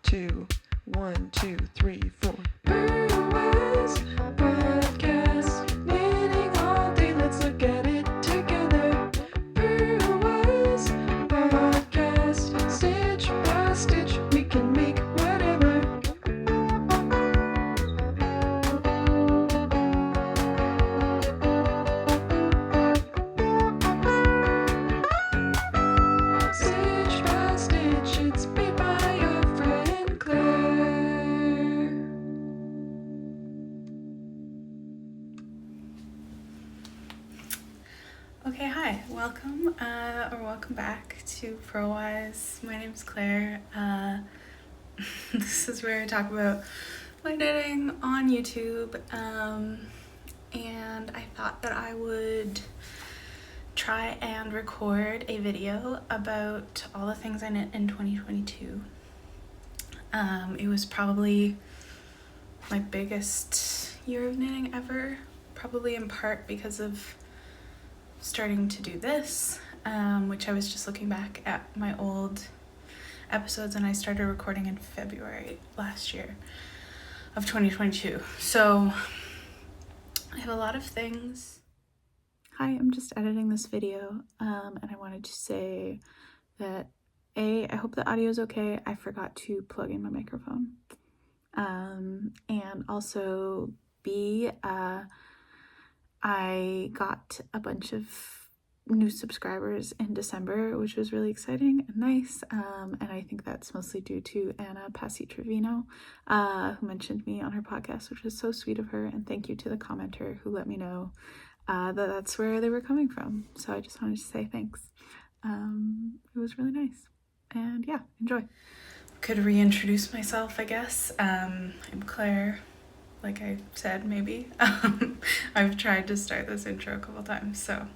2, 1, 2, 3, 4. Purlwise podcast, knitting all day. Let's look at it together. Purlwise podcast, stitch by stitch, we can make whatever. Stitch by stitch, it's made by your friend Claire. Okay, hi, welcome or welcome back to Purlwise. My name's Claire. This is where I talk about my knitting on YouTube, and I thought that I would try and record a video about all the things I knit in 2022. It was probably my biggest year of knitting ever, probably in part because of starting to do this, which I was just looking back at my old episodes, and I started recording in February last year of 2022. So I have a lot of things. Hi, I'm just editing this video, and I wanted to say that A, I hope the audio is okay. I forgot to plug in my microphone. And also B, I got a bunch of new subscribers in December, which was really exciting and nice. And I think that's mostly due to Anna Passi-Trevino, who mentioned me on her podcast, which was so sweet of her. And thank you to the commenter who let me know that that's where they were coming from. So I just wanted to say thanks. It was really nice. And yeah, enjoy. Could reintroduce myself, I guess. I'm Claire. Like I said, maybe. I've tried to start this intro a couple times, so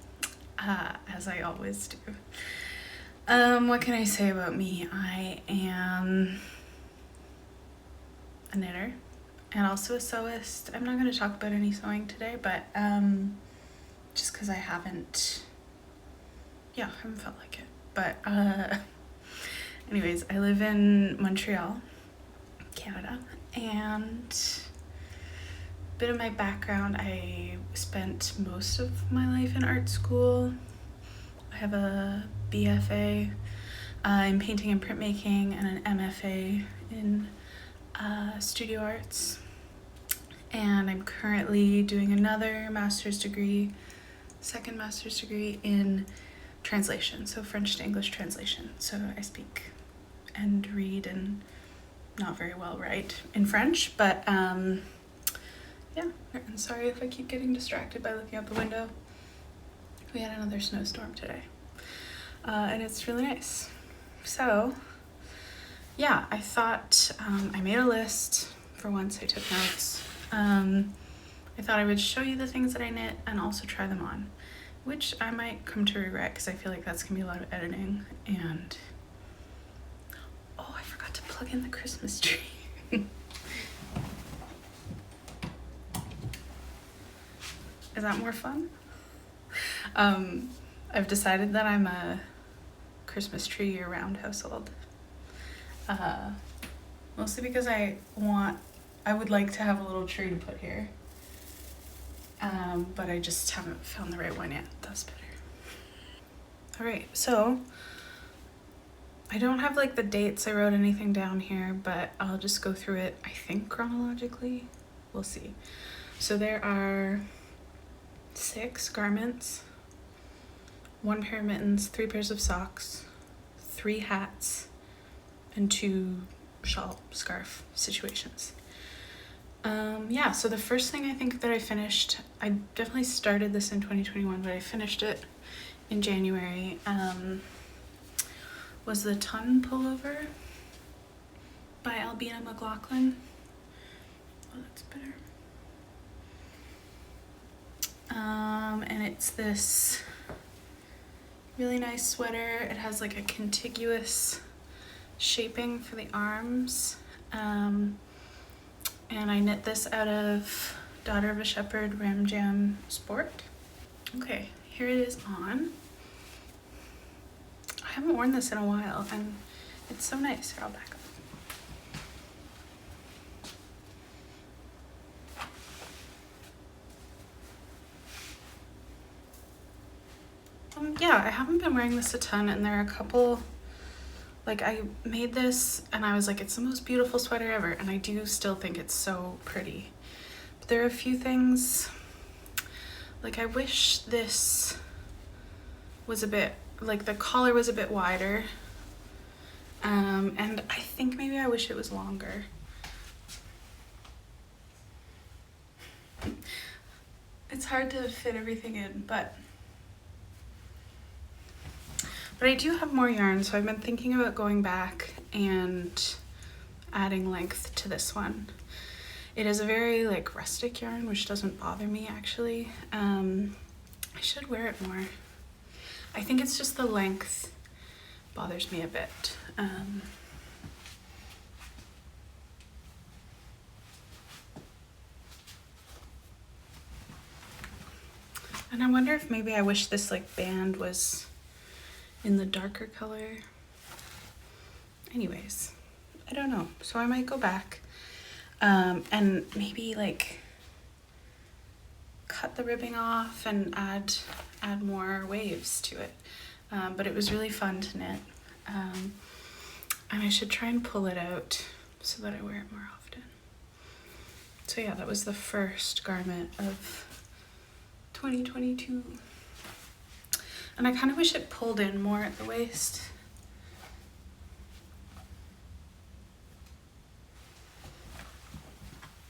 as I always do. What can I say about me? I am a knitter and also a sewist. I'm not going to talk about any sewing today, but just because I haven't felt like it. But anyways, I live in Montreal, Canada, and bit of my background, I spent most of my life in art school. I have a BFA in painting and printmaking and an MFA in studio arts. And I'm currently doing another second master's degree in translation, so French to English translation. So I speak and read and not very well write in French, but yeah, and sorry if I keep getting distracted by looking out the window. We had another snowstorm today, and it's really nice. So, yeah, I thought I made a list. For once, I took notes. I thought I would show you the things that I knit and also try them on, which I might come to regret because I feel like that's gonna be a lot of editing. And oh, I forgot to plug in the Christmas tree. Is that more fun? I've decided that I'm a Christmas tree year-round household. Mostly because I would like to have a little tree to put here. But I just haven't found the right one yet. That's better. All right, so I don't have like the dates. I wrote anything down here, but I'll just go through it, I think chronologically. We'll see. So there are 6 garments, 1 pair of mittens, 3 pairs of socks, 3 hats, and 2 shawl scarf situations. So the first thing I think that I finished, I definitely started this in 2021, but I finished it in January, was the Tonn Pullover by Albini McLochlainn. Oh, that's better. And it's this really nice sweater. It has like a contiguous shaping for the arms. And I knit this out of Daughter of a Shepherd Ram Jam Sport. Okay, here it is on. I haven't worn this in a while and it's so nice. Here, I'll back up. Yeah, I haven't been wearing this a ton, and there are a couple, like I made this and I was like, it's the most beautiful sweater ever, and I do still think it's so pretty. But there are a few things, like I wish this was a bit, like the collar was a bit wider, and I think maybe I wish it was longer. It's hard to fit everything in, but I do have more yarn, so I've been thinking about going back and adding length to this one. It is a very like rustic yarn, which doesn't bother me actually. I should wear it more. I think it's just the length bothers me a bit. And I wonder if maybe I wish this like band was in the darker color. Anyways, I don't know. So I might go back and maybe like cut the ribbing off and add more waves to it. But it was really fun to knit. And I should try and pull it out so that I wear it more often. So yeah, that was the first garment of 2022. And I kind of wish it pulled in more at the waist.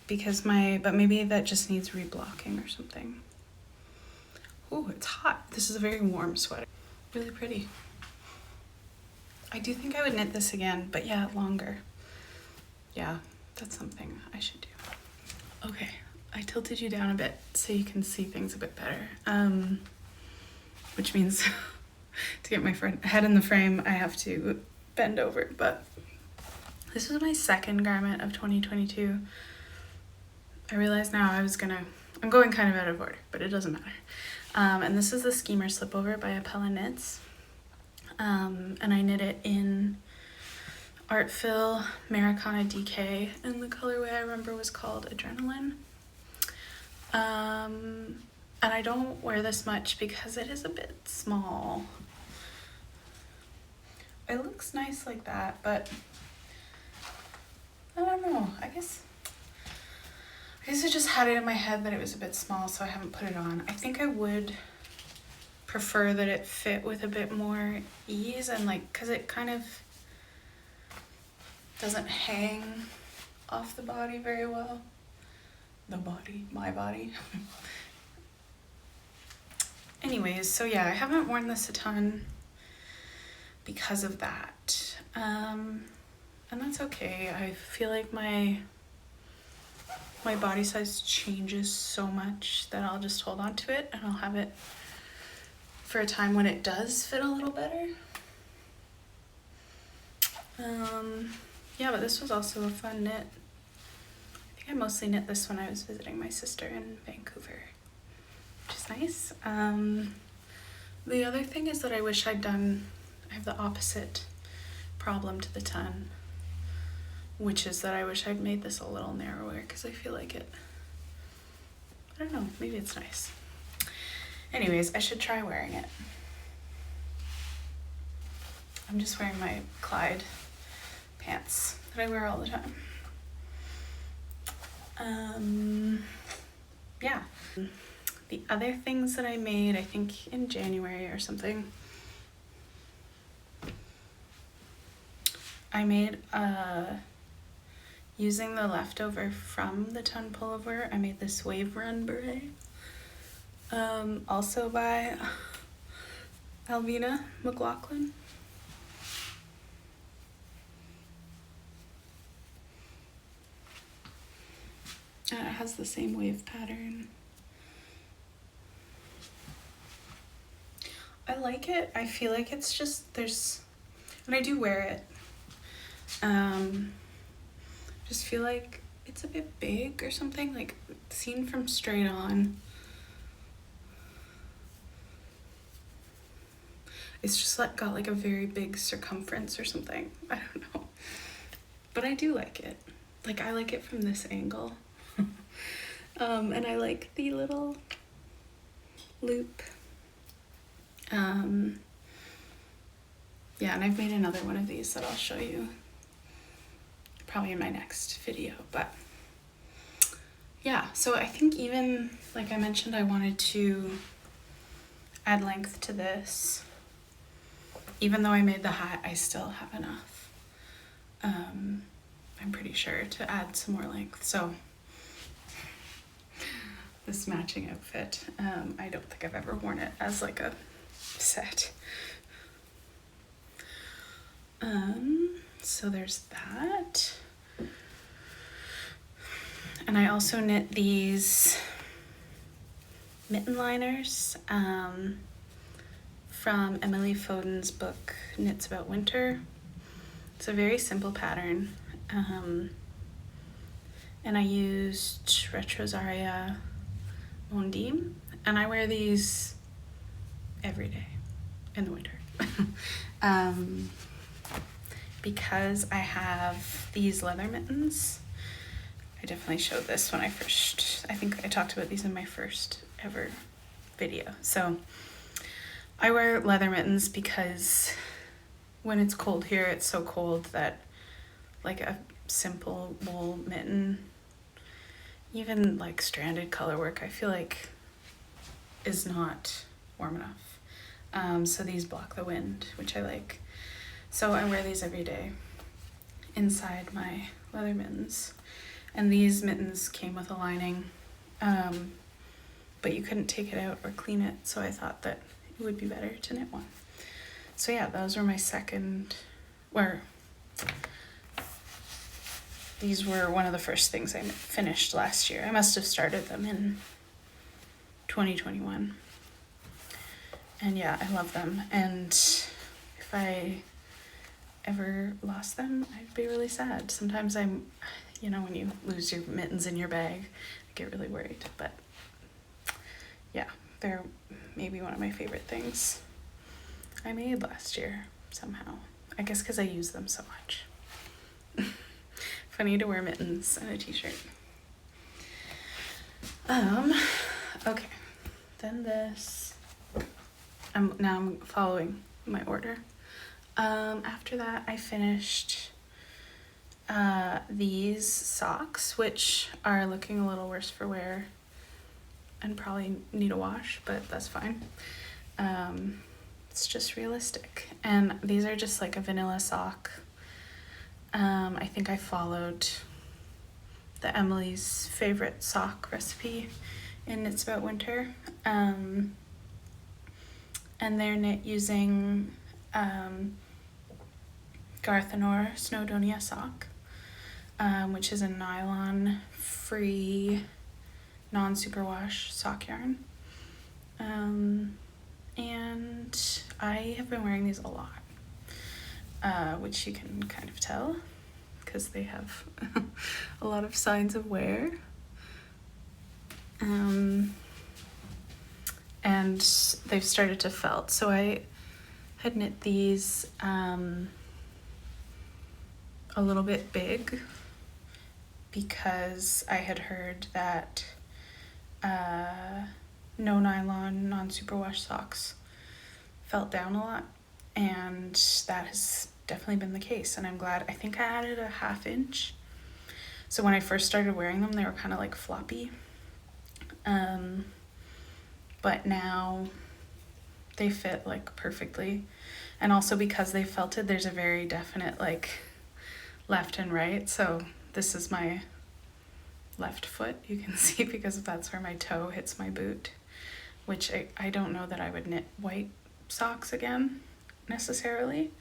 Because but maybe that just needs reblocking or something. Oh, it's hot. This is a very warm sweater. Really pretty. I do think I would knit this again, but yeah, longer. Yeah, that's something I should do. Okay, I tilted you down a bit so you can see things a bit better. Which means to get my head in the frame, I have to bend over. But this is my second garment of 2022. I realize now I'm going kind of out of order, but it doesn't matter. And this is the Schemer Slipover by Apella Knits. And I knit it in Artfil Mericana DK, and the colorway I remember was called Adrenaline. And I don't wear this much because it is a bit small. It looks nice like that, but I don't know. I guess I just had it in my head that it was a bit small, so I haven't put it on. I think I would prefer that it fit with a bit more ease, and like, cause it kind of doesn't hang off the body very well. My body. Anyways, so yeah, I haven't worn this a ton because of that. And that's okay. I feel like my body size changes so much that I'll just hold on to it, and I'll have it for a time when it does fit a little better. Yeah, but this was also a fun knit. I think I mostly knit this when I was visiting my sister in Vancouver, which is nice. The other thing is that I wish I'd done, I have the opposite problem to the Tonn, which is that I wish I'd made this a little narrower, because I feel like it, I don't know, maybe it's nice. Anyways, I should try wearing it. I'm just wearing my Clyde pants that I wear all the time. Yeah. The other things that I made, I think in January or something, I made using the leftover from the Tonn pullover, I made this wave Run Beret. Also by Albini McLochlainn. It has the same wave pattern. I like it. I feel like it's just, when I do wear it, just feel like it's a bit big or something, like seen from straight on. It's just like got like a very big circumference or something. I don't know. But I do like it. Like I like it from this angle. And I like the little loop Yeah, and I've made another one of these that I'll show you probably in my next video, but yeah, so I think even, like I mentioned, I wanted to add length to this. Even though I made the hat, I still have enough, I'm pretty sure, to add some more length. So this matching outfit, I don't think I've ever worn it as like a set. So there's that. And I also knit these Mitten Liners from Emily Foden's book, Knits About Winter. It's a very simple pattern. And I used Retrosaria Mondim, and I wear these every day in the winter. Because I have these leather mittens. I definitely showed this when I think I talked about these in my first ever video. So I wear leather mittens because when it's cold here, it's so cold that like a simple wool mitten, even like stranded color work, I feel like is not warm enough. So these block the wind, which I like. So I wear these every day inside my leather mittens. And these mittens came with a lining, but you couldn't take it out or clean it, so I thought that it would be better to knit one. So yeah, those were my these were one of the first things I finished last year. I must have started them in 2021. And yeah, I love them. And if I ever lost them, I'd be really sad. Sometimes when you lose your mittens in your bag, I get really worried. But yeah, they're maybe one of my favorite things I made last year somehow. I guess because I use them so much. Funny to wear mittens and a t-shirt. Okay, then this. I'm following my order. After that, I finished these socks, which are looking a little worse for wear and probably need a wash, but that's fine. It's just realistic. And these are just like a vanilla sock. I think I followed the Emily's favorite sock recipe in Knits About Winter. And they're knit using Garthenor Snowdonia sock, which is a nylon-free, non-superwash sock yarn. And I have been wearing these a lot, which you can kind of tell because they have a lot of signs of wear. And they've started to felt. So I had knit these a little bit big because I had heard that no nylon, non-superwash socks felt down a lot, and that has definitely been the case, and I'm glad. I think I added a 1/2 inch. So when I first started wearing them, they were kind of like floppy. But now they fit like perfectly. And also because they felted, there's a very definite like left and right. So this is my left foot, you can see, because that's where my toe hits my boot, which I don't know that I would knit white socks again necessarily.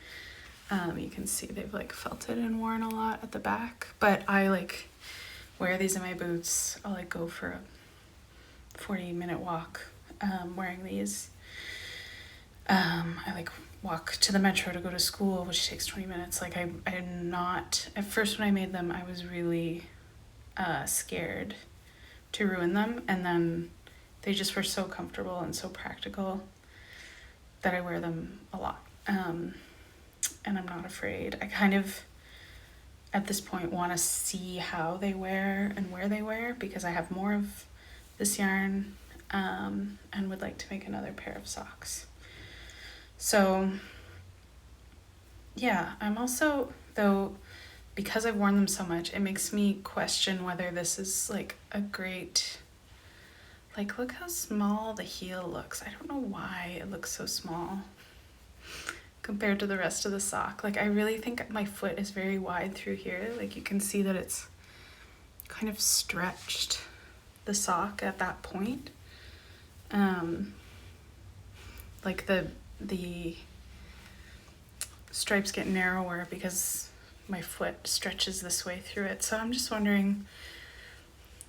You can see they've like felted and worn a lot at the back, but I like wear these in my boots. I'll like go for a 40-minute walk wearing these. I like walk to the metro to go to school, which takes 20 minutes. Like I'm not, at first when I made them, I was really scared to ruin them, and then they just were so comfortable and so practical that I wear them a lot. And I'm not afraid. I kind of, at this point, want to see how they wear and where they wear, because I have more of this yarn and would like to make another pair of socks. So yeah, I'm also, though, because I've worn them so much, it makes me question whether this is like a great, like, look how small the heel looks. I don't know why it looks so small compared to the rest of the sock. Like, I really think my foot is very wide through here. Like, you can see that it's kind of stretched the sock at that point. Like the stripes get narrower because my foot stretches this way through it. So I'm just wondering,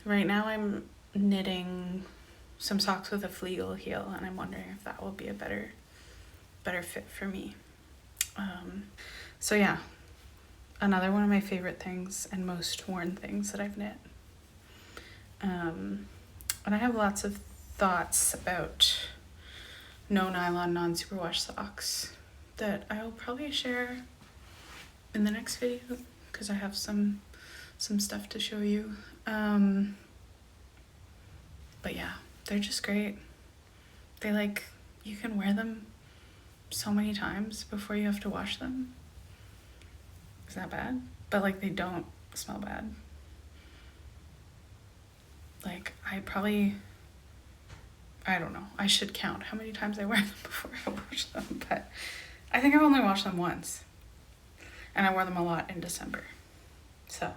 right now I'm knitting some socks with a Fleagle heel, and I'm wondering if that will be a better fit for me. So yeah, another one of my favorite things and most worn things that I've knit. And I have lots of thoughts about no nylon, non-superwash socks that I'll probably share in the next video because I have some stuff to show you. But yeah, they're just great. They, like, you can wear them so many times before you have to wash them. Is that bad? But, like, they don't smell bad. Like, I don't know. I should count how many times I wear them before I wash them, but I think I've only washed them once. And I wore them a lot in December. So,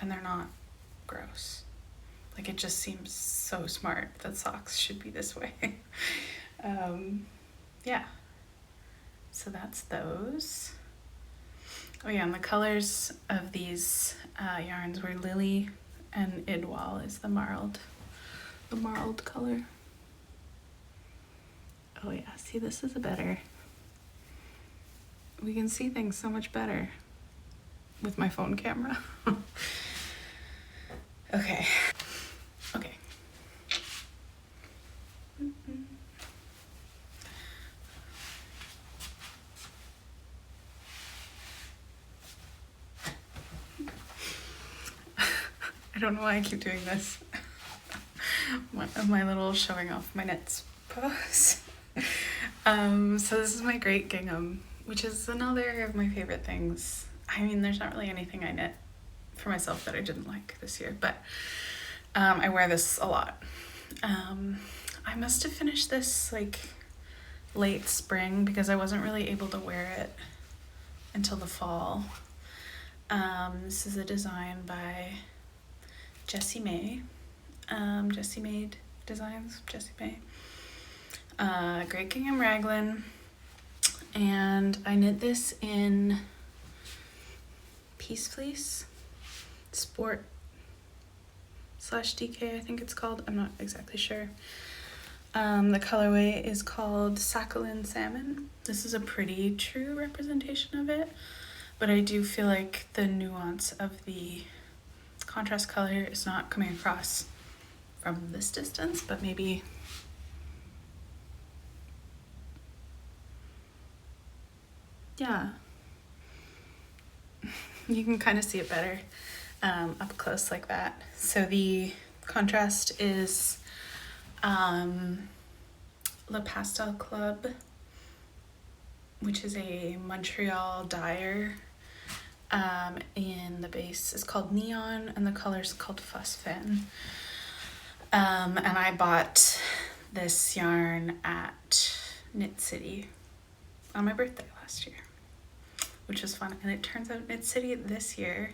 and they're not gross. Like, it just seems so smart that socks should be this way. Yeah. So that's those. Oh yeah, and the colors of these yarns were Lily and Idwal is the marled color. Oh yeah, see, this is a better. We can see things so much better with my phone camera. Okay. I don't know why I keep doing this. my little showing off my knits pose. So this is my great gingham, which is another of my favorite things. I mean, there's not really anything I knit for myself that I didn't like this year, but I wear this a lot. I must have finished this like late spring because I wasn't really able to wear it until the fall. This is a design by Jessie May. Jessie Made Designs, Jessie May. Great Gingham Raglan. And I knit this in Peace Fleece Sport /DK, I think it's called. I'm not exactly sure. The colorway is called Sakhalin Salmon. This is a pretty true representation of it, but I do feel like the nuance of the contrast color is not coming across from this distance, but maybe yeah, you can kind of see it better up close like that. So the contrast is Le Pastel Club, which is a Montreal dyer. In the base is called Neon and the color is called Phosphène. And I bought this yarn at Knit City on my birthday last year, which was fun. And it turns out Knit City this year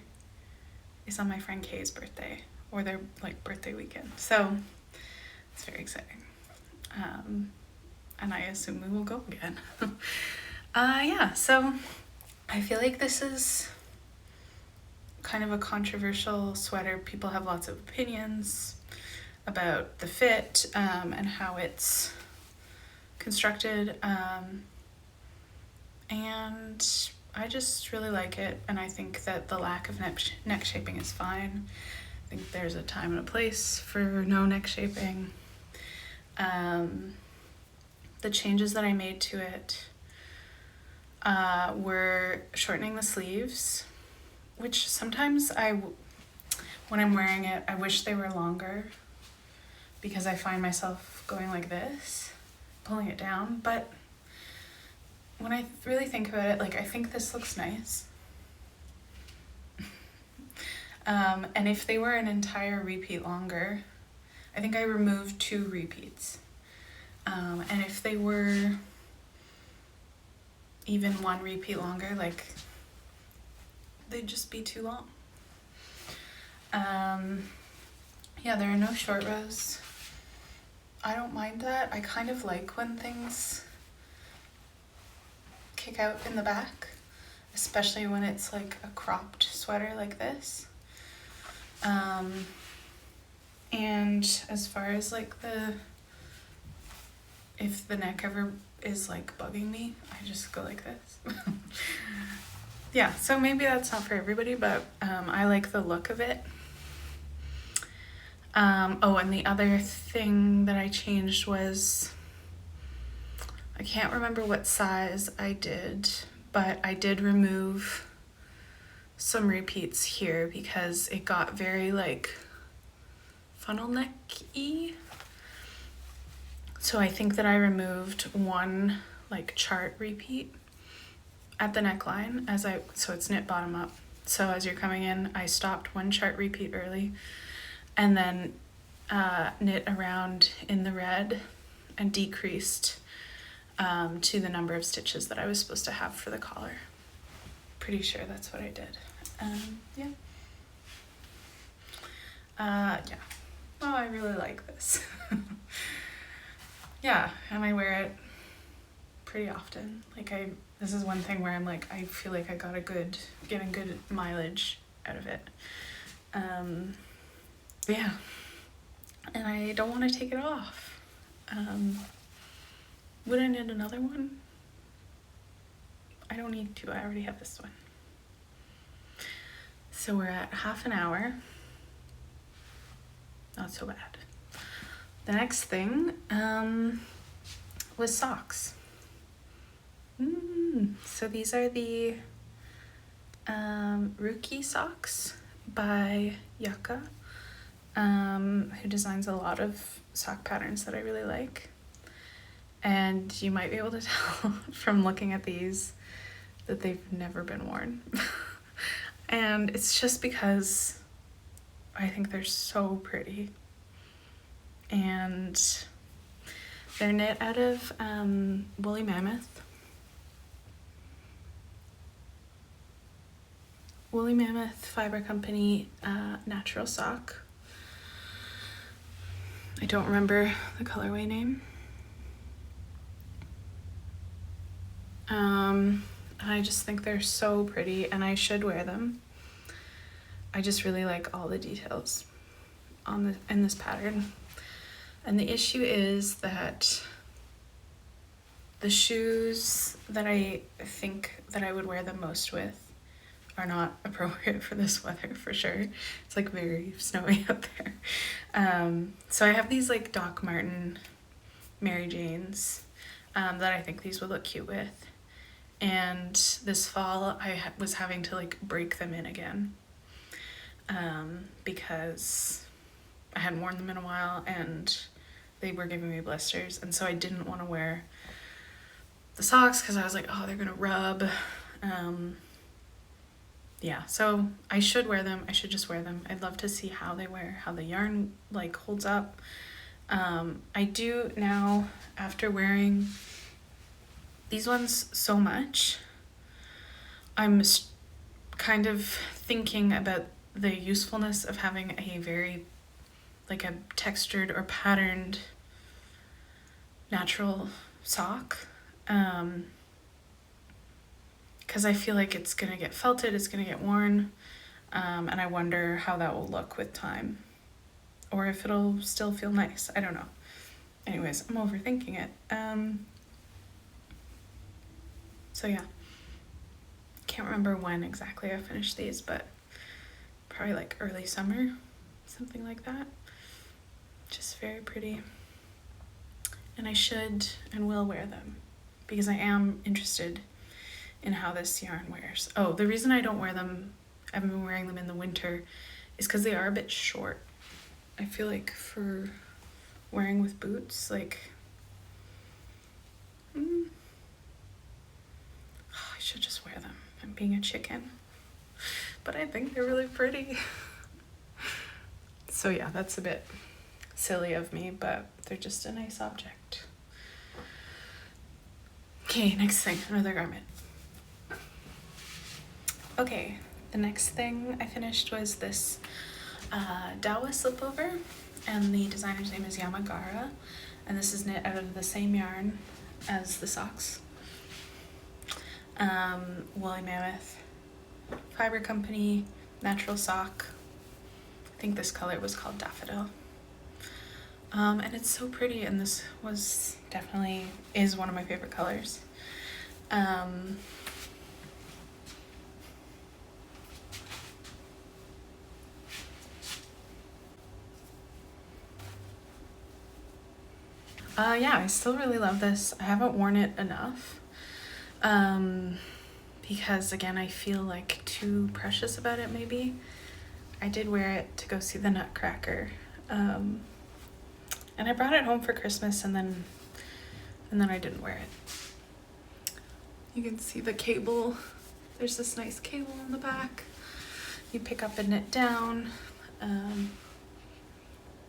is on my friend Kay's birthday, or their like birthday weekend. So it's very exciting. And I assume we will go again. Yeah, so I feel like this is kind of a controversial sweater. People have lots of opinions about the fit and how it's constructed. And I just really like it. And I think that the lack of neck shaping is fine. I think there's a time and a place for no neck shaping. The changes that I made to it were shortening the sleeves, which sometimes when I'm wearing it, I wish they were longer because I find myself going like this, pulling it down, but when I really think about it, like, I think this looks nice. And if they were an entire repeat longer, I think I removed 2 repeats. And if they were even 1 repeat longer, like, they'd just be too long. Yeah, there are no short rows. I don't mind that. I kind of like when things kick out in the back, especially when it's like a cropped sweater like this. And as far as like if the neck ever is like bugging me, I just go like this. Yeah, so maybe that's not for everybody, but I like the look of it. Oh, and the other thing that I changed was, I can't remember what size I did, but I did remove some repeats here because it got very like funnel neck-y. So I think that I removed 1 like chart repeat at the neckline so it's knit bottom up. So as you're coming in, I stopped 1 chart repeat early and then knit around in the red and decreased to the number of stitches that I was supposed to have for the collar. Pretty sure that's what I did. Yeah. Yeah. Well, I really like this. Yeah, and I wear it pretty often. Like this is one thing where I'm like, I feel like I got getting good mileage out of it. Yeah, and I don't want to take it off. Would I knit another one? I don't need to, I already have this one. So we're at half an hour. Not so bad. The next thing was socks. So these are the Rookie socks by Yucca, who designs a lot of sock patterns that I really like. And you might be able to tell from looking at these that they've never been worn. And it's just because I think they're so pretty. And they're knit out of Woolly Mammoth. Woolly Mammoth Fiber Company natural sock. I don't remember the colorway name. I just think they're so pretty and I should wear them. I just really like all the details in this pattern. And the issue is that the shoes that I think that I would wear them most with are not appropriate for this weather for sure. It's like very snowy out there. So I have these like Doc Marten Mary Janes that I think these would look cute with. And this fall I was having to like break them in again because I hadn't worn them in a while and they were giving me blisters, and so I didn't want to wear the socks because I was like, oh, they're gonna rub. Yeah, so I should wear them. I should just wear them. I'd love to see how they wear, how the yarn like holds up. I do now, after wearing these ones so much, I'm kind of thinking about the usefulness of having a very like a textured or patterned natural sock, because I feel like it's gonna get felted, it's gonna get worn, and I wonder how that will look with time, or if it'll still feel nice. I don't know. Anyways, I'm overthinking it. So yeah, can't remember when exactly I finished these, but probably like early summer, something like that. Just very pretty. And I should and will wear them because I am interested in how this yarn wears. Oh, the reason I don't wear them, I haven't been wearing them in the winter, is because they are a bit short. I feel like for wearing with boots, like, should just wear them. I'm being a chicken. But I think they're really pretty. So yeah, that's a bit silly of me, but they're just a nice object. Okay, next thing, another garment. Okay, the next thing I finished was this Dawa Slipover, and the designer's name is Yamagara, and this is knit out of the same yarn as the socks. Woolly Mammoth Fiber Company, natural sock. I think this color was called Daffodil. And it's so pretty, and this was definitely is one of my favorite colors. Yeah, I still really love this. I haven't worn it enough. Because again, I feel like too precious about it maybe. I did wear it to go see the Nutcracker. And I brought it home for Christmas, and then I didn't wear it. You can see the cable. There's this nice cable on the back. You pick up and knit down.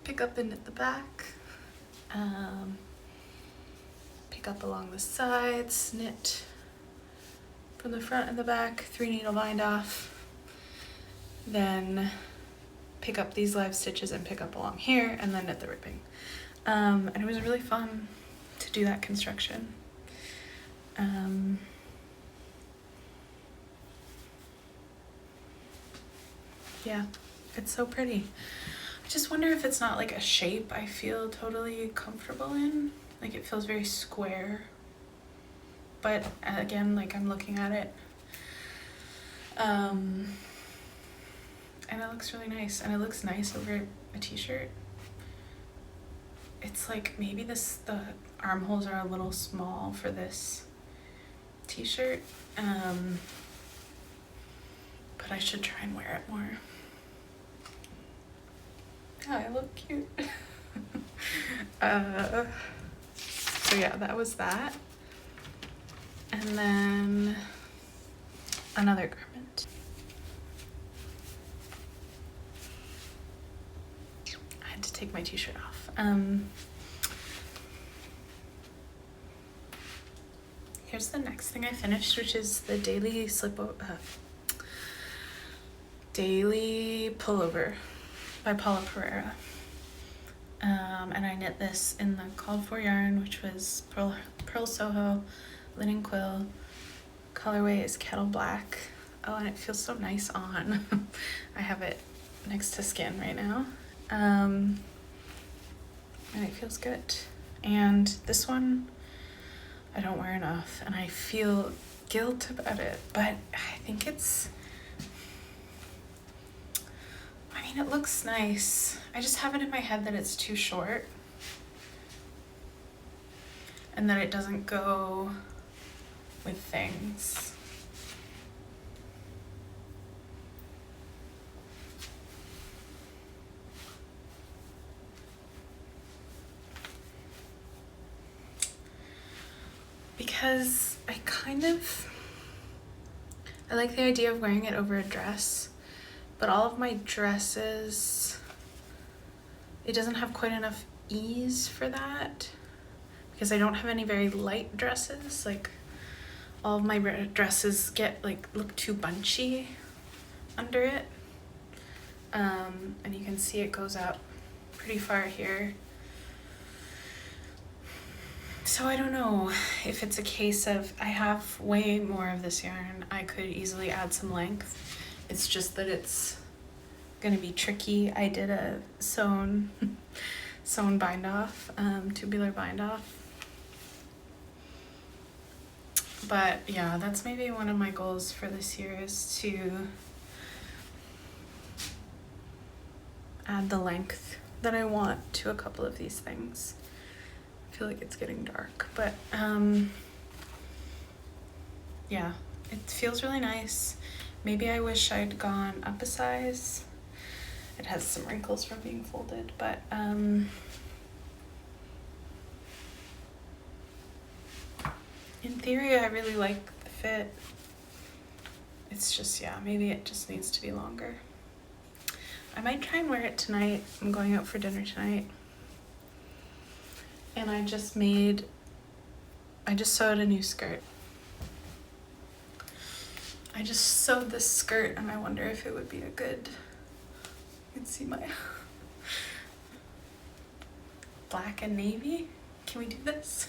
Pick up and knit the back. Pick up along the sides, knit from the front and the back, 3 needle bind off. Then pick up these live stitches and pick up along here, and then knit the ribbing. And it was really fun to do that construction. Yeah, it's so pretty. I just wonder if it's not like a shape I feel totally comfortable in. Like it feels very square. But again, like I'm looking at it. And it looks really nice, and it looks nice over a t-shirt. It's like maybe the armholes are a little small for this t-shirt. But I should try and wear it more. Oh, I look cute. So yeah, that was that. And then another garment. I had to take my t-shirt off. Here's the next thing I finished, which is the daily pullover by Paula Pereira. And I knit this in the called for yarn, which was Pearl Soho, linen quill. Colorway is kettle black. Oh, and it feels so nice on. I have it next to skin right now. And it feels good. And this one I don't wear enough, and I feel guilt about it, but I think it looks nice. I just have it in my head that it's too short and that it doesn't go with things. Because I like the idea of wearing it over a dress, but all of my dresses, it doesn't have quite enough ease for that because I don't have any very light dresses. Like all of my dresses look too bunchy under it. And you can see it goes up pretty far here. So I don't know if it's a case of I have way more of this yarn. I could easily add some length. It's just that it's gonna be tricky. I did a sewn bind off, tubular bind off. But yeah, that's maybe one of my goals for this year is to add the length that I want to a couple of these things. I feel like it's getting dark, but yeah, it feels really nice. Maybe I wish I'd gone up a size. It has some wrinkles from being folded, but in theory I really like the fit. it's just, yeah, maybe it just needs to be longer. I might try and wear it tonight. I'm going out for dinner tonight. And I just sewed a new skirt. I just sewed this skirt and I wonder if it would be a good, you can see my black and navy. Can we do this?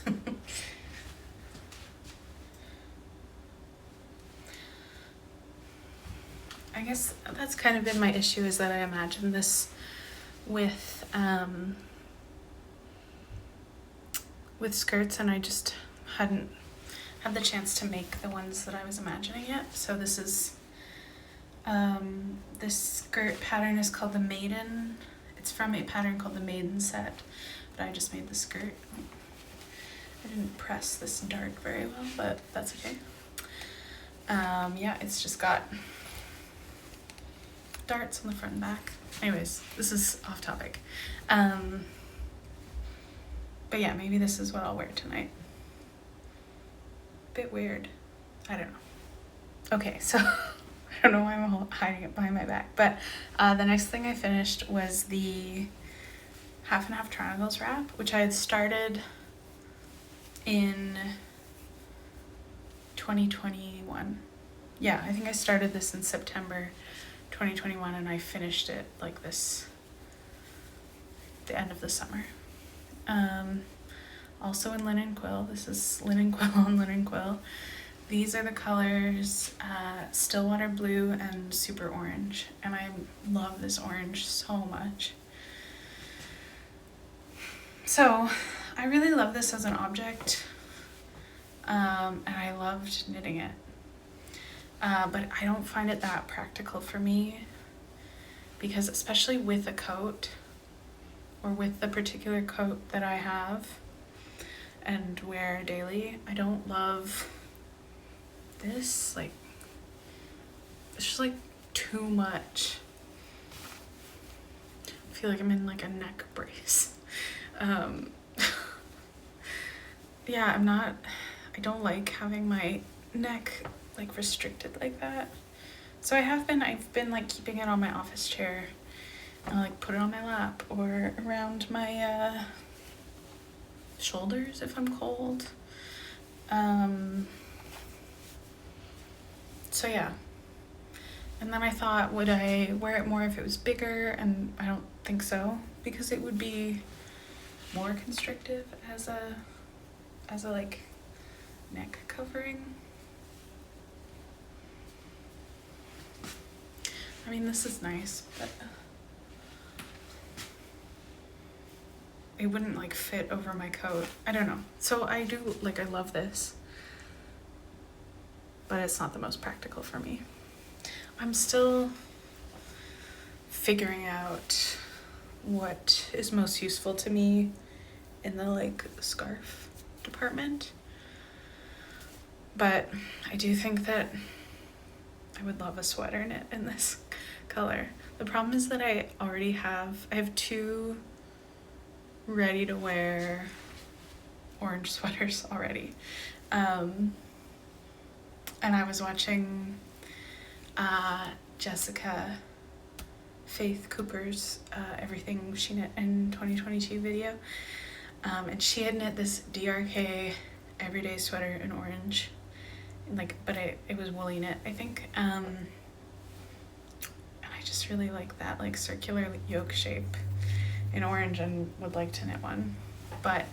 I guess that's kind of been my issue, is that I imagined this with skirts, and I just hadn't had the chance to make the ones that I was imagining yet. So this is, this skirt pattern is called the Maiden. It's from a pattern called the Maiden set, but I just made the skirt. I didn't press this dart very well, but that's okay. Yeah, it's just got darts on the front and back. Anyways, this is off topic. But yeah, maybe this is what I'll wear tonight. Bit weird. I don't know. Okay, so I don't know why I'm hiding it behind my back, but the next thing I finished was the half and half triangles wrap, which I had started in 2021. Yeah, I think I started this in September 2021 and I finished it like this, the end of the summer. Also in linen quill. This is linen quill on linen quill. These are the colors Stillwater Blue and Super Orange, and I love this orange so much. So I really love this as an object, and I loved knitting it, but I don't find it that practical for me, because especially with a coat, or with the particular coat that I have and wear daily, I don't love this. Like, it's just like too much. I feel like I'm in like a neck brace. Yeah, I don't like having my neck like restricted like that. So I've been like keeping it on my office chair. I'll like put it on my lap or around my shoulders if I'm cold. So yeah. And then I thought, would I wear it more if it was bigger? And I don't think so, because it would be more constrictive as a like neck covering. I mean, this is nice, but it wouldn't like fit over my coat. I don't know. So I love this, but it's not the most practical for me. I'm still figuring out what is most useful to me in the like scarf department. But I do think that I would love a sweater knit in this color. The problem is that I have two ready to wear orange sweaters already. And I was watching Jessica Faith Cooper's Everything She Knit in 2022 video. And she had knit this DRK everyday sweater in orange. But it was woolly knit, I think. And I just really like that like circular yoke shape in orange and would like to knit one. But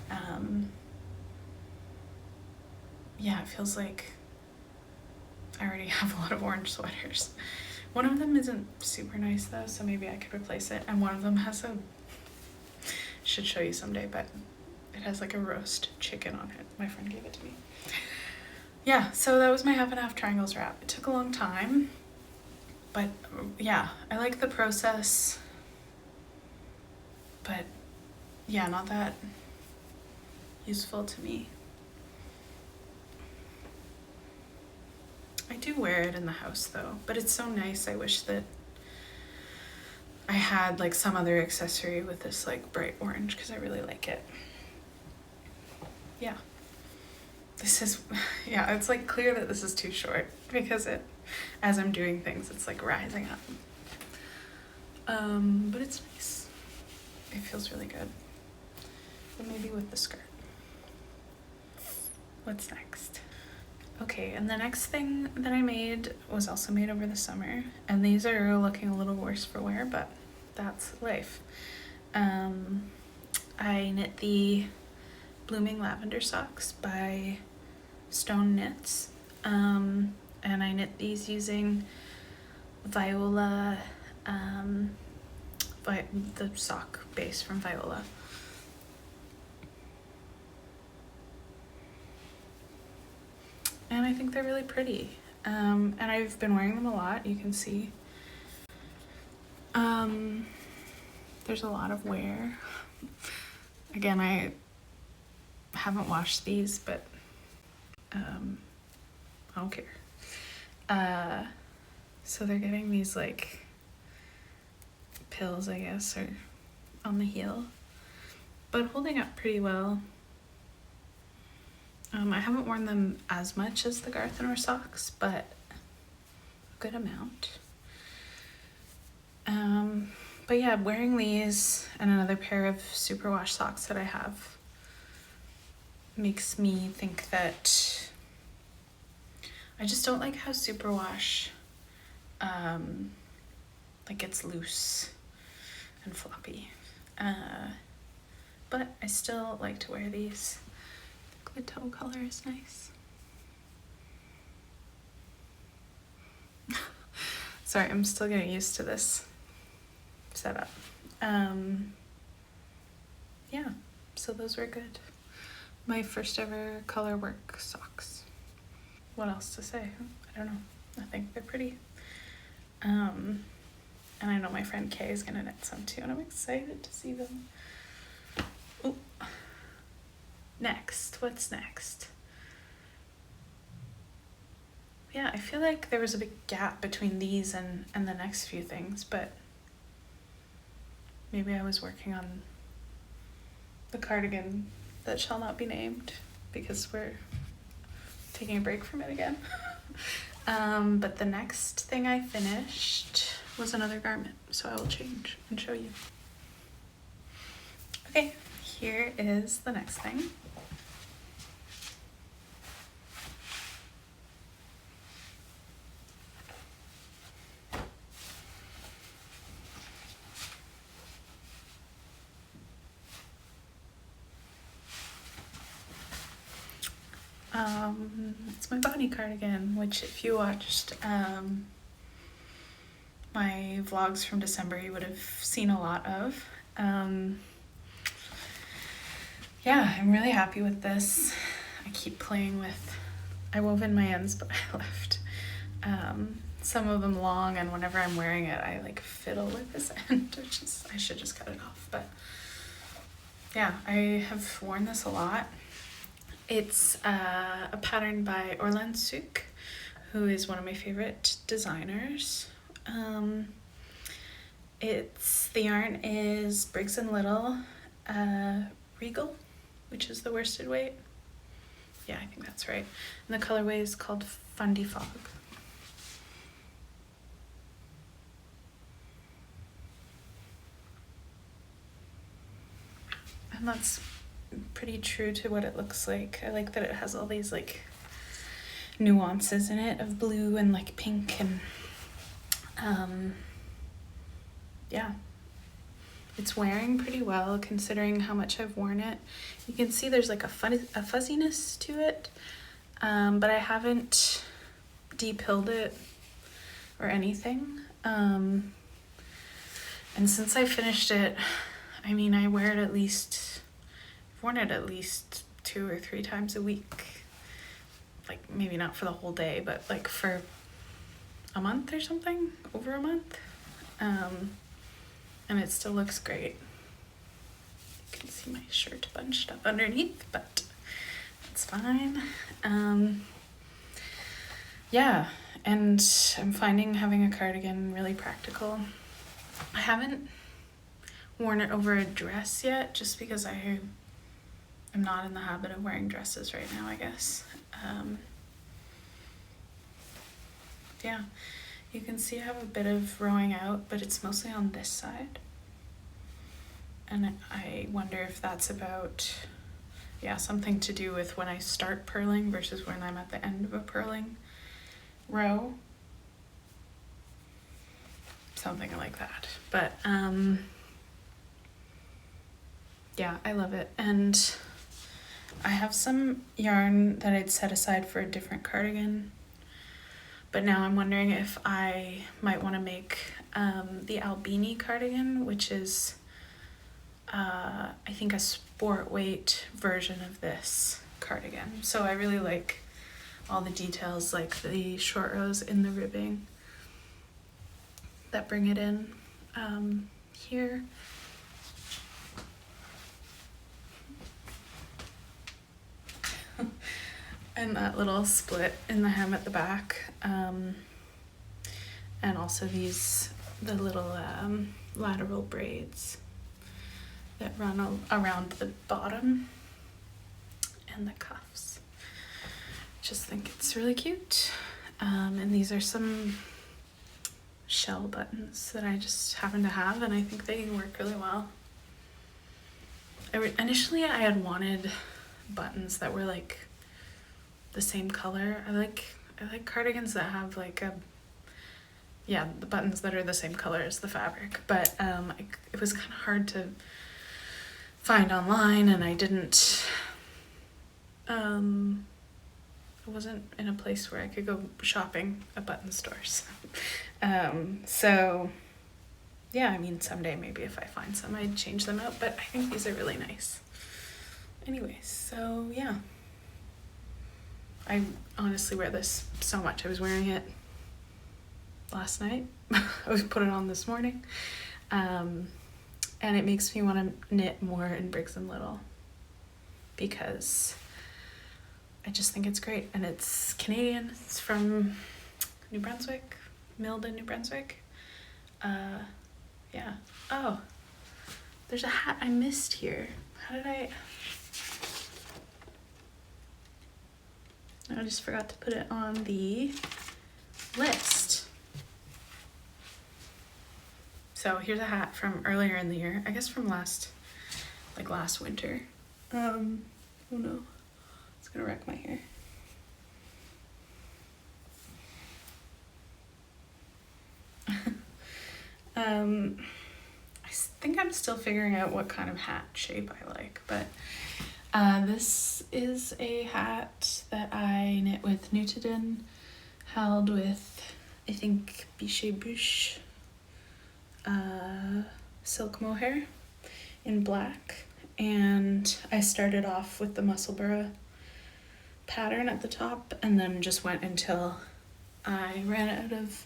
yeah, it feels like I already have a lot of orange sweaters. One of them isn't super nice though, so maybe I could replace it. And one of them has should show you someday, but it has like a roast chicken on it. My friend gave it to me. Yeah, so that was my half and half triangles wrap. It took a long time, but yeah, I like the process, but yeah, not that useful to me. I do wear it in the house though, but it's so nice. I wish that I had like some other accessory with this like bright orange, because I really like it. Yeah. This is, yeah, it's like clear that this is too short, because it as I'm doing things, it's like rising up. But it's nice. It feels really good. But maybe with the skirt. What's next? Okay, and the next thing that I made was also made over the summer, and these are looking a little worse for wear, but that's life. I knit the Blooming Lavender socks by Stone Knits, and I knit these using Viola, the sock base from Viola. And I think they're really pretty. And I've been wearing them a lot, you can see. There's a lot of wear. Again, I haven't washed these, but I don't care. So they're getting these like pills, I guess, or on the heel, but holding up pretty well. I haven't worn them as much as the Garthenor socks, but a good amount. But yeah, wearing these and another pair of superwash socks that I have makes me think that I just don't like how superwash like gets loose and floppy. But I still like to wear these. The toe color is nice. Sorry, I'm still getting used to this setup. Yeah, so those were good. My first ever color work socks. What else to say? I don't know. I think they're pretty. And I know my friend Kay is gonna knit some too, and I'm excited to see them. Ooh. Next, what's next? Yeah, I feel like there was a big gap between these and the next few things, but maybe I was working on the cardigan that shall not be named because we're taking a break from it again. But the next thing I finished was another garment, so I will change and show you. Okay, here is the next thing. It's my body cardigan, which if you watched my vlogs from December, you would have seen a lot of. Yeah, I'm really happy with this. I keep playing with, I wove in my ends, but I left some of them long, and whenever I'm wearing it, I like fiddle with this end, which is, I should just cut it off, but yeah, I have worn this a lot. It's a pattern by Orlan Souk, who is one of my favorite designers. The yarn is Briggs & Little Regal, which is the worsted weight. Yeah, I think that's right. And the colorway is called Fundy Fog. And that's pretty true to what it looks like. I like that it has all these like nuances in it of blue and like pink, and yeah, it's wearing pretty well considering how much I've worn it. You can see there's like a fuzziness to it, but I haven't de-pilled it or anything. And since I finished it, I mean, I wear it at least, I've worn it at least 2 or 3 times a week. Like maybe not for the whole day, but like for a month or something, over a month. And it still looks great. You can see my shirt bunched up underneath, but it's fine. Yeah, and I'm finding having a cardigan really practical. I haven't worn it over a dress yet, just because I'm not in the habit of wearing dresses right now, I guess. yeah, you can see I have a bit of rowing out, but it's mostly on this side. And I wonder if that's about, yeah, something to do with when I start purling versus when I'm at the end of a purling row. Something like that. But yeah, I love it. And I have some yarn that I'd set aside for a different cardigan, but now I'm wondering if I might want to make the Albini cardigan, which is I think a sport weight version of this cardigan. So I really like all the details, like the short rows in the ribbing that bring it in here. And that little split in the hem at the back, and also the little lateral braids that run around the bottom and the cuffs. Just think it's really cute. And these are some shell buttons that I just happen to have, and I think they work really well. Initially I had wanted buttons that were like the same color. I like cardigans that have like the buttons that are the same color as the fabric, but it was kind of hard to find online, and I wasn't in a place where I could go shopping at button stores. So yeah, I mean, someday maybe if I find some I'd change them out, but I think these are really nice. Anyways, so yeah. I honestly wear this so much. I was wearing it last night. I was put it on this morning. And it makes me want to knit more in Briggs & Little because I just think it's great. And it's Canadian. It's from New Brunswick, milled in New Brunswick. Yeah. Oh, there's a hat I missed here. How did I just forgot to put it on the list. So here's a hat from earlier in the year. I guess from last winter. Oh no, it's gonna wreck my hair. I think I'm still figuring out what kind of hat shape I like, but this is a hat that I knit with Nutiden, held with, I think, Bichet Bouche silk mohair in black, and I started off with the Musselburgh pattern at the top and then just went until I ran out of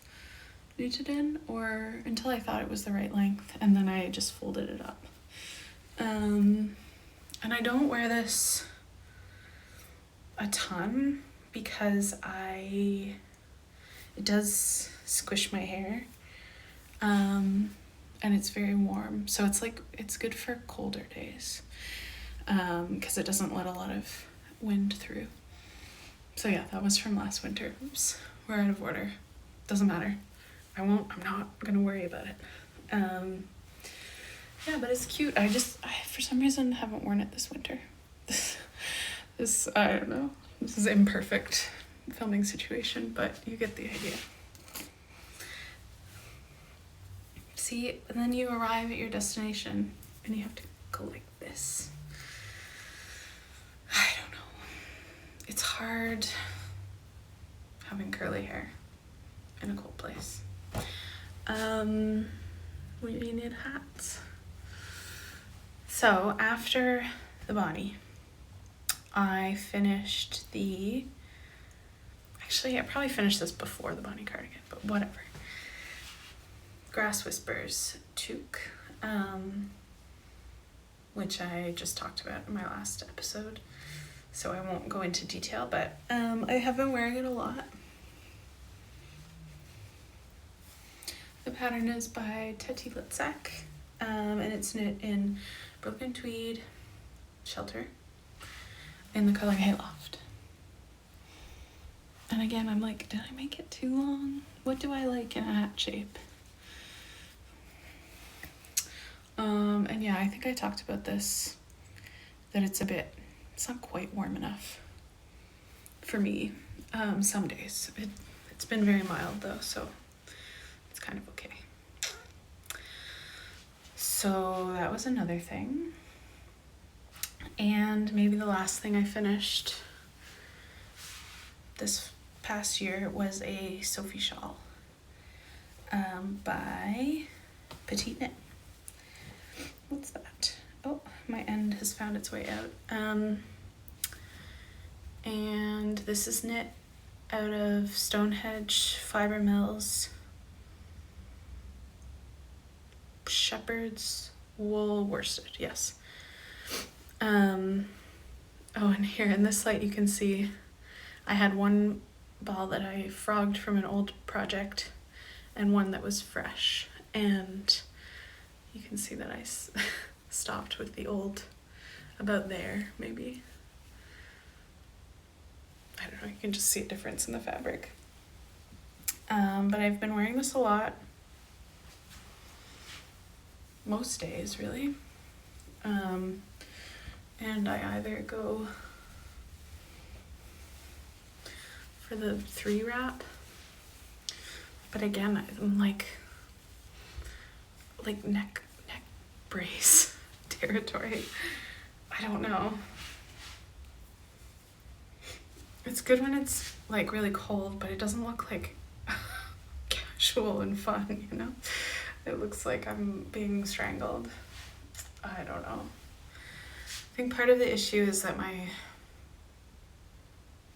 Nutiden, or until I thought it was the right length, and then I just folded it up. And I don't wear this a ton because it does squish my hair, and it's very warm, so it's good for colder days, because it doesn't let a lot of wind through. So yeah, that was from last winter. Oops, we're out of order. Doesn't matter. I'm not gonna worry about it. Yeah, but it's cute. I for some reason haven't worn it this winter. This I don't know. This is imperfect filming situation, but you get the idea. See, and then you arrive at your destination and you have to go like this. I don't know. It's hard having curly hair in a cold place. We need hats. So after the body, I finished actually I probably finished this before the Bonnie cardigan, but whatever. Grass Whispers toque, which I just talked about in my last episode, so I won't go into detail, but I have been wearing it a lot. The pattern is by Teti Litzak, and it's knit in broken tweed shelter in the color Hayloft. And again, I'm like, did I make it too long? What do I like in a hat shape? And yeah, I think I talked about this, that it's not quite warm enough for me. Some days. It's been very mild though, so it's kind of okay. So that was another thing. And maybe the last thing I finished this past year was a Sophie Shawl by Petite Knit. What's that? Oh, my end has found its way out. And this is knit out of Stonehenge Fibre Mills Shepherd's Wool Worsted, yes. Oh, and here in this light you can see I had one ball that I frogged from an old project and one that was fresh, and you can see that I stopped with the old about there, maybe. I don't know, you can just see a difference in the fabric. But I've been wearing this a lot. Most days, really. And I either go for the 3 wrap, but again, I'm like neck brace territory. I don't know. It's good when it's like really cold, but it doesn't look like casual and fun, you know? It looks like I'm being strangled. I don't know. I think part of the issue is that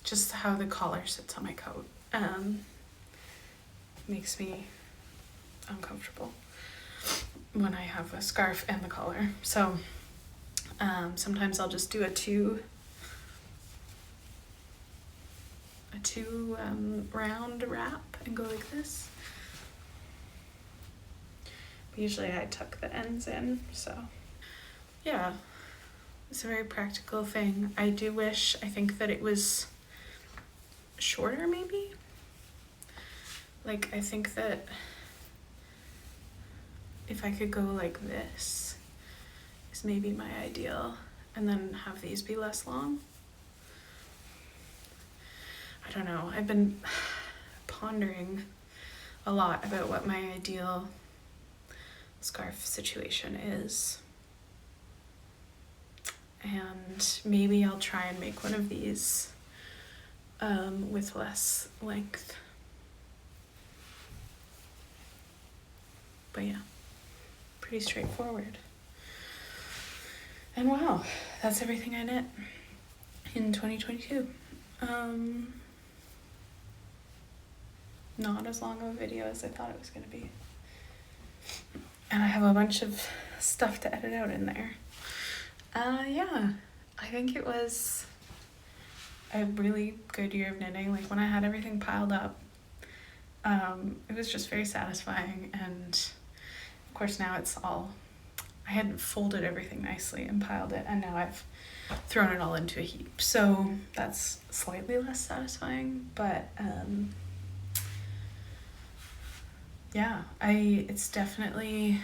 just how the collar sits on my coat makes me uncomfortable when I have a scarf and the collar. So sometimes I'll just do a two round wrap and go like this. But usually I tuck the ends in, so yeah, it's a very practical thing. I think that it was shorter maybe. Like, I think that if I could go like this is maybe my ideal, and then have these be less long. I don't know. I've been pondering a lot about what my ideal scarf situation is. And maybe I'll try and make one of these with less length. But yeah, pretty straightforward. And wow, that's everything I knit in 2022. Not as long of a video as I thought it was going to be. And I have a bunch of stuff to edit out in there. Yeah, I think it was a really good year of knitting. Like, when I had everything piled up, it was just very satisfying. And of course now it's all, I had folded everything nicely and piled it, and now I've thrown it all into a heap. So that's slightly less satisfying, but yeah, it's definitely,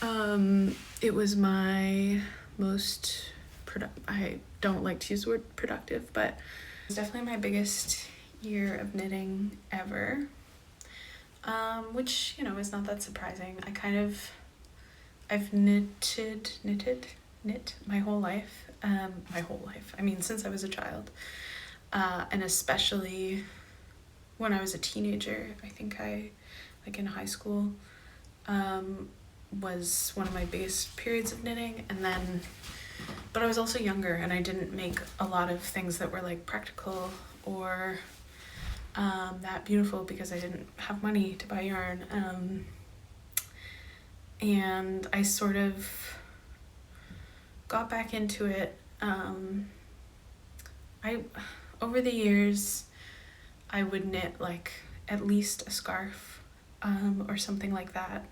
it was my most I don't like to use the word productive, but it's definitely my biggest year of knitting ever, which, you know, is not that surprising. I've knit my whole life, I mean, since I was a child, and especially when I was a teenager. I think like in high school, was one of my biggest periods of knitting, but I was also younger, and I didn't make a lot of things that were like practical or that beautiful because I didn't have money to buy yarn, and I sort of got back into it. Over the years, I would knit like at least a scarf or something like that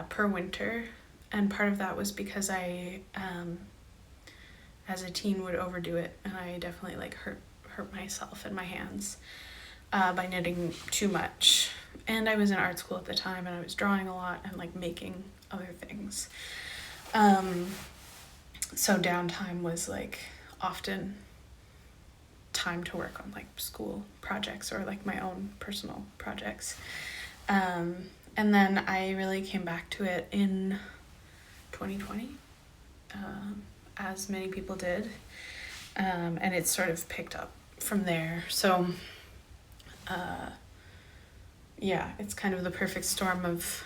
per winter, and part of that was because I as a teen would overdo it, and I definitely like hurt myself and my hands by knitting too much. And I was in art school at the time, and I was drawing a lot and like making other things. So downtime was like often time to work on like school projects or like my own personal projects. And then I really came back to it in 2020, as many people did. And it sort of picked up from there. So, yeah, it's kind of the perfect storm of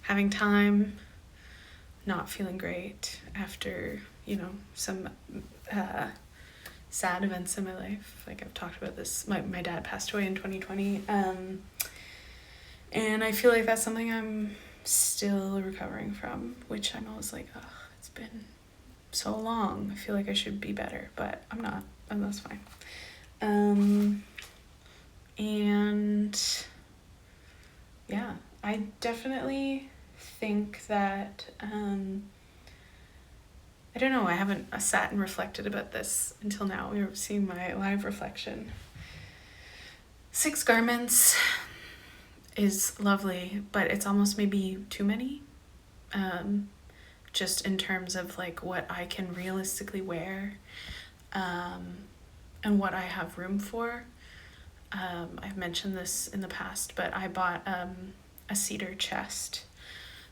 having time, not feeling great after, some sad events in my life. Like I've talked about this, my dad passed away in 2020. And I feel like that's something I'm still recovering from, which I'm always like, oh, it's been so long. I feel like I should be better, but I'm not, and that's fine. And yeah, I definitely think that, I don't know, I haven't sat and reflected about this until now. You're seeing my live reflection. 6 garments is lovely, but it's almost maybe too many, just in terms of like what I can realistically wear, and what I have room for. I've mentioned this in the past, but I bought a cedar chest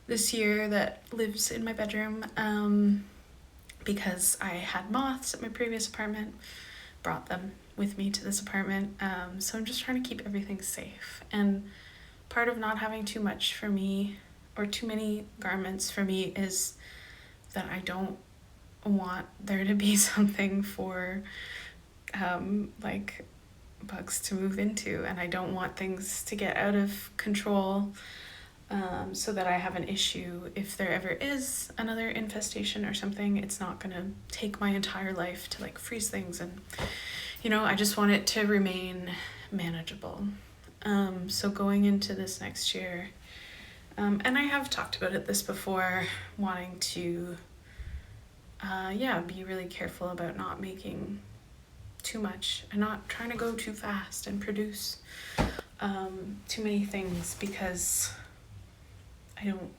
this year that lives in my bedroom, because I had moths at my previous apartment, brought them with me to this apartment. So I'm just trying to keep everything safe. And part of not having too much for me, or too many garments for me, is that I don't want there to be something for like bugs to move into, and I don't want things to get out of control, so that I have an issue. If there ever is another infestation or something, it's not gonna take my entire life to like freeze things, and I just want it to remain manageable. So going into this next year, and I have talked about this before, wanting to be really careful about not making too much and not trying to go too fast and produce too many things, because I don't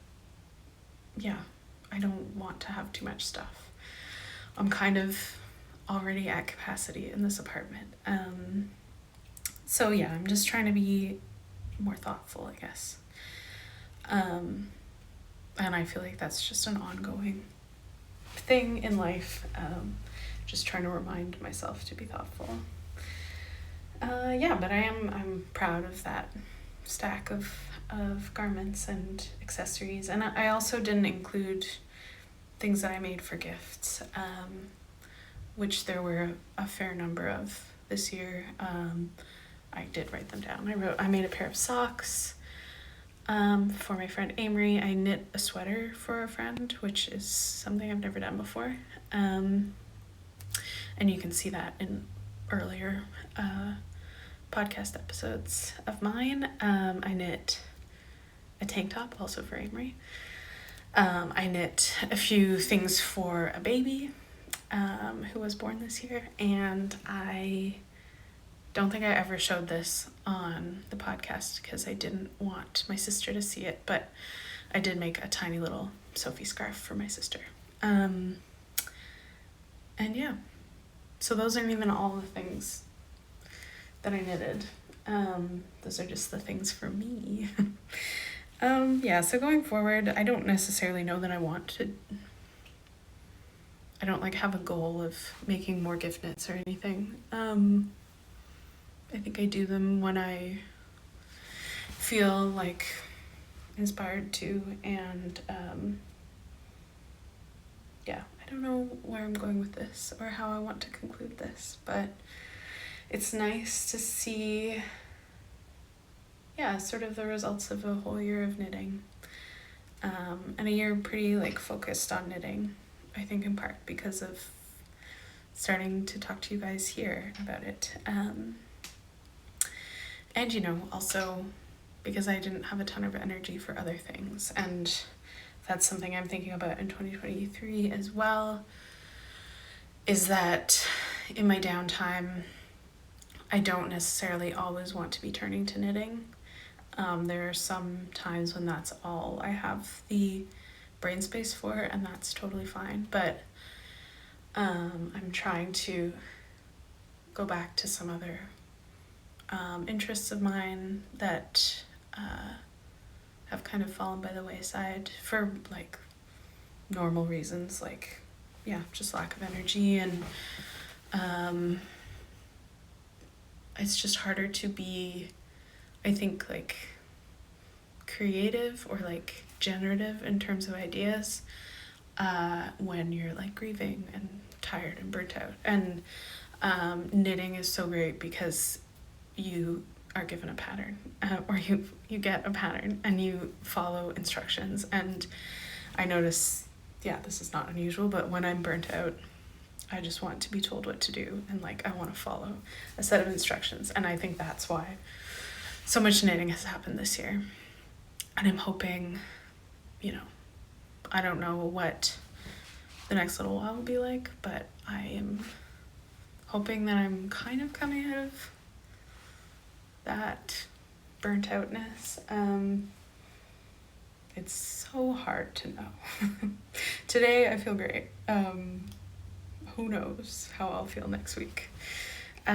want to have too much stuff. I'm kind of already at capacity in this apartment. So yeah, I'm just trying to be more thoughtful, I guess. And I feel like that's just an ongoing thing in life. Just trying to remind myself to be thoughtful. But I'm proud of that stack of garments and accessories. And I also didn't include things that I made for gifts, which there were a fair number of this year. I did write them down. I made a pair of socks for my friend Amory. I knit a sweater for a friend, which is something I've never done before. And you can see that in earlier podcast episodes of mine. I knit a tank top also for Amory. I knit a few things for a baby who was born this year, and I don't think I ever showed this on the podcast because I didn't want my sister to see it, but I did make a tiny little Sophie scarf for my sister. And yeah, so those aren't even all the things that I knitted. Those are just the things for me. So going forward, I don't necessarily know that I don't have a goal of making more gift knits or anything. I think I do them when I feel like inspired to, and I don't know where I'm going with this or how I want to conclude this, but it's nice to see sort of the results of a whole year of knitting, and a year pretty focused on knitting, I think in part because of starting to talk to you guys here about it, and also because I didn't have a ton of energy for other things, and that's something I'm thinking about in 2023 as well, is that in my downtime I don't necessarily always want to be turning to knitting. There are some times when that's all I have the brain space for, and that's totally fine. But I'm trying to go back to some other interests of mine that have kind of fallen by the wayside for like normal reasons, like just lack of energy, and it's just harder to be, I think, like creative or like generative in terms of ideas when you're like grieving and tired and burnt out. And knitting is so great because you are given a pattern, or you get a pattern and you follow instructions. And I notice, this is not unusual, but when I'm burnt out, I just want to be told what to do, and like I want to follow a set of instructions. And I think that's why so much knitting has happened this year. And I'm hoping, I don't know what the next little while will be like, but I am hoping that I'm kind of coming out of that burnt outness. It's so hard to know. Today I feel great. Who knows how I'll feel next week. So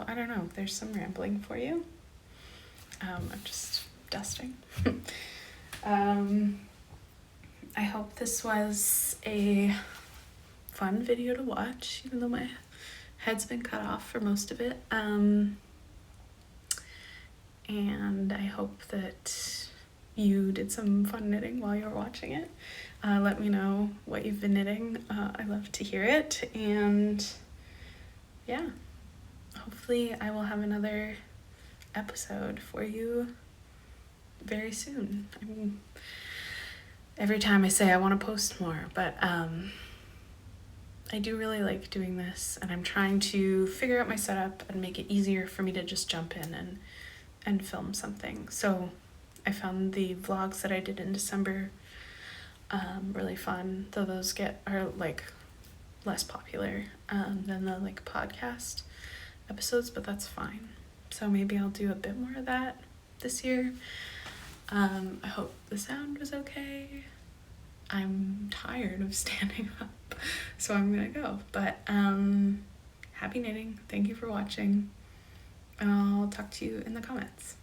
I don't know, there's some rambling for you. I'm just dusting. I hope this was a fun video to watch, even though my head's been cut off for most of it. And I hope that you did some fun knitting while you were watching it. Let me know what you've been knitting. I love to hear it. And hopefully I will have another episode for you very soon. I mean, every time I say I want to post more, but I do really like doing this, and I'm trying to figure out my setup and make it easier for me to just jump in and film something. So I found the vlogs that I did in December really fun, though those are like less popular than the like podcast episodes, but that's fine. So maybe I'll do a bit more of that this year. I hope the sound was okay. I'm tired of standing up, so I'm gonna go. But happy knitting. Thank you for watching, and I'll talk to you in the comments.